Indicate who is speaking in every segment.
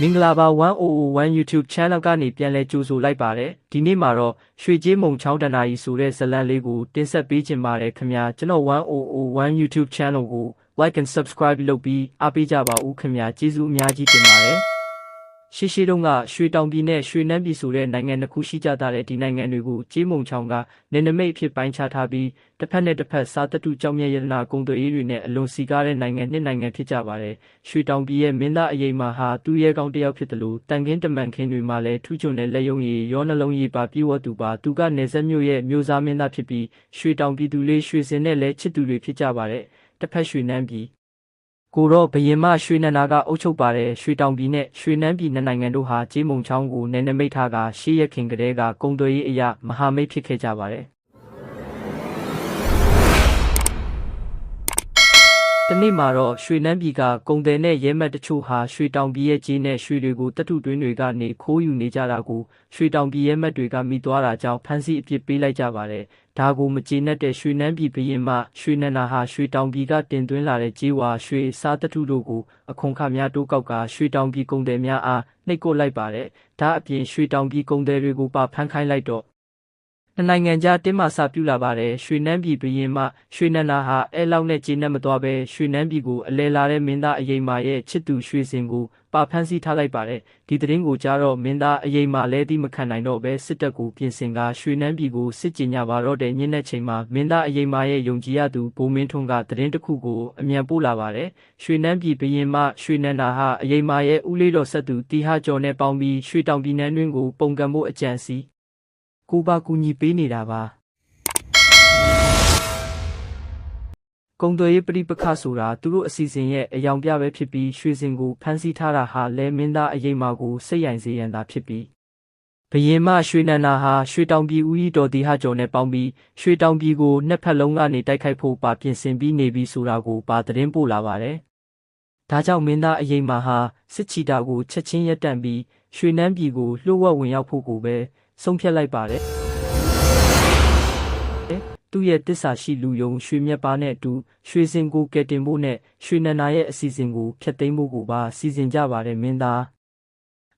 Speaker 1: မင်္ဂလာပါ1001 YouTube Channel ကနေပြန်လည်ကြိုဆိုလိုက်ပါတယ်ဒီနေ့မှာတော့ရွှေကြေးမုံချောင်းတနာကြီးဆိုတဲ့ဇာတ်လမ်းလေးကိုတင်ဆက်ပေးခြင်းပါတယ်ခင်ဗျာကျွန်တော်1001 YouTube Channel ကို Like and Subscribe လုပ်ပြီးအားပေးကြပါဦးခင်ဗျာကျေးဇူးအများကြီးတင်ပါတယ်ရှိတုန်းကရွှေတောင်ပြည်နဲ့ရွှေနန်းပြည်ဆိုတဲ့နိုင်ငံနှစ်ခုရှိကြတဲ့ဒီနိုင်ငံတွေကိုကြေးမုံချောင်းကနယ်နိမိတ်အဖြစ်ပိုင်းခြားထားပြီးတစ်ဖက်နဲ့တစ်ဖက်စားတတုကြောင့်မြရတနာကုံသွေးတွေနဲ့အလွန်စီကားတဲ့နိုင်ငံနှစ်နိုင်ငံဖြစ်ကြပါတယ်ရွှေတောင်ပြည်ရဲ့မင်းသားအရေးမှာဟာသူ့ရဲကောင်းတစ်ယောက်ဖြစ်တယ်လို့တန်ခင်းတမန်ခင်းတွေမှာလည်းထူးချွန်တဲ့လက်ယုံရည်ရောနှလုံးရည်ပါပြည့်ဝသူပါသူကနေဆက်မြို့ရဲ့မျိုးစားမင်းသားဖြစ်ပြီးရွှေတောင်ပြည်သူလေးရွှေစင်နဲ့လည်းချစ်သူတွေဖြစ်ကြပါတယ်တစ်ဖက်ရွှေနန်းပြည်ကိုတော့ဘရင်မရွှေနန္ဒာကအုပ်ချုပ်ပါတယ်ရွှေတောင်ပြည်နဲ့ရွှေနန်းပြည်နှစ်နိုင်ငံတို့ဟာကြေးမုံချောင်းကိုနယ်နိမိတ်ထားကရှေးရခင်ကတည်းကကုံသွေးရေးအရာမဟာမိတ်ဖြစ်ခဲ့ကြပါတယ်တနေ့မှာတော့ရွှေနန်းပြည်ကကုံတယ်နဲ့ရဲမတ်တချို့ဟာရွှေတောင်ပြည်ရဲ့ကြေးနဲ့ရွှေတွေကိုတတုတွင်းတွေကနေခိုးယူနေကြတာကိုရွှေတောင်ပြည်ရဲမတ်တွေကမိသွားတာကြောင့်ဖမ်းဆီးအပြစ်ပေးလိုက်ကြပါတယ်ဒါကိုမကျေနပ်တဲ့ရွှေနန်းပြည်ဘရင်မရွှေနန္ဒာဟာရွှေတောင်ပြည်ကတင်သွင်းလာတဲ့ကြေးဝါရွှေစားတတုတို့ကိုအခွန်ခများတိုးကောက်ကရွှေတောင်ပြည်ကုံတယ်များအားနှိပ်ကွပ်လိုက်ပါတယ်ဒါအပြင်ရွှေတောင်ပြည်ကုံတယ်တွေကိုပါဖမ်းခိုင်းလိုက်တော့နှစ်နိုင်ငံကြားတင်းမာစာပြုလာပါတယ်ရွှေနန်းပြည်ဘရင်မရွှေနန္ဒာဟာအဲလောက်နဲ့ကျေနပ်မသွားပဲရွှေနန်းပြည်ကိုအလဲလာတဲ့မင်းသားအယိမ်မာရဲ့ချစ်သူရွှေစင်ကိုပါဖမ်းဆီးထားလိုက်ပါတယ်ဒီသတင်းကိုကြားတော့မင်းသားအယိမ်မာလည်းသိမခံနိုင်တော့ပဲစစ်တပ်ကိုပြင်ဆင်ကရွှေနန်းပြည်ကိုစစ်ကြေညာပါတော့တဲ့ညနေချိန်မှာမင်းသားအယိမ်မာရဲ့ယုံကြည်ရသူဘိုးမင်းထွန်းကသတင်းတစ်ခုကိုအမြန်ပို့လာပါတယ်ရွှေနန်းပြည်ဘရင်မရွှေနန္ဒာဟာအယိမ်မာရဲ့ဦးလေးတော်ဆက်သူတီဟာကျော်နဲ့ပေါင်းပြီးရွှေတောင်ပြည်နယ်တွင်းကိုပုံကံဖို့အကြံစီကိုပါကူညီပေးနေတာပါကုံသွေးရေးပရိပခဆိုတာသူတို့အစီအစဉ်ရဲ့အယောင်ပြပဲဖြစ်ပြီးရွှေစင်ကိုဖမ်းဆီးထားတာဟာလဲမင်းသားအယိမ်မာကိုစိတ်ရိုင်စေရန်သာဖြစ်ပြီးဘရင်မရွှေနန္ဒာဟာရွှေတောင်ပြည်ဦးကြီးတော်တီဟာကျော်နဲ့ပေါင်းပြီးရွှေတောင်ပြည်ကိုနှစ်ဖက်လုံးကနေတိုက်ခိုက်ဖို့ပါပြင်ဆင်ပြီးနေပြီးဆိုတာကိုပါသတင်းပို့လာပါတယ်ဒါကြောင့်မင်းသားအယိမ်မာဟာစစ်ချီတာကိုချက်ချင်းရပ်တန့်ပြီးရွှေနန်းပြည်ကိုလှုပ်ဝက်ဝင်ရောက်ဖို့ကိုပဲဆုံးဖြတ်လိုက်ပါတယ်သူ့ရဲ့တစ္ဆာရှိလူယုံရွှေမြတ်ပါနဲ့အတူရွှေစင်ကိုကယ်တင်ဖို့နဲ့ရွှေနန္ဒာရဲ့အစီအစဉ်ကိုဖျက်သိမ်းဖို့ကိုပါစီစဉ်ကြပါတယ်မင်းသား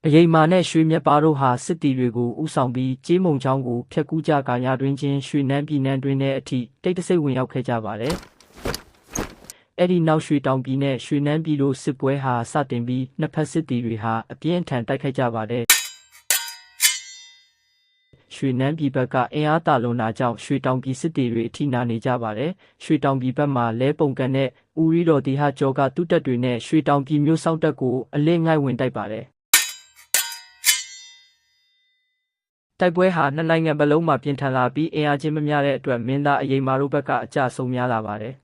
Speaker 1: အယိမ်မာနဲ့ရွှေမြတ်ပါတို့ဟာစစ်တီတွေကိုဥဆောင်ပြီးကြေးမုံချောင်းကိုဖျက်ကူးကြကာညတွင်ချင်းရွှေနန်းပြည်နယ်တွင်တဲ့အထိတိတ်တဆိတ်ဝင်ရောက်ခဲ့ကြပါတယ်အဲ့ဒီနောက်ရွှေတောင်ပြည်နဲ့ရွှေနန်းပြည်တို့စစ်ပွဲဟာစတင်ပြီးနှစ်ဖက်စစ်တီတွေဟာအပြင်းအထန်တိုက်ခိုက်ကြပါတယ်ရွှေနန်းပြည်ဘက်ကအင်အားတာလွန်တာကြောင့်ရွှေတောင်ပြည်စစ်တီတွေအထိနာနေကြပါတယ်ရွှေတောင်ပြည်ဘက်မှာလဲပုံကန်နဲ့ဦးရီတော်တီဟာကျော်ကသူ့တပ်တွေနဲ့ရွှေတောင်ပြည်မျိုးစောင့်တပ်ကိုအလင်းငိုက်ဝင်တိုက်ပါတယ်တိုက်ပွဲဟာနှစ်နိုင်ငံဘက်လုံးမှာပြင်းထန်လာပြီးအင်အားချင်းမမျှတဲ့အတွက်မင်းသားအယိမ်မာတို့ဘက်ကအကျဆုံးများလာပါတယ်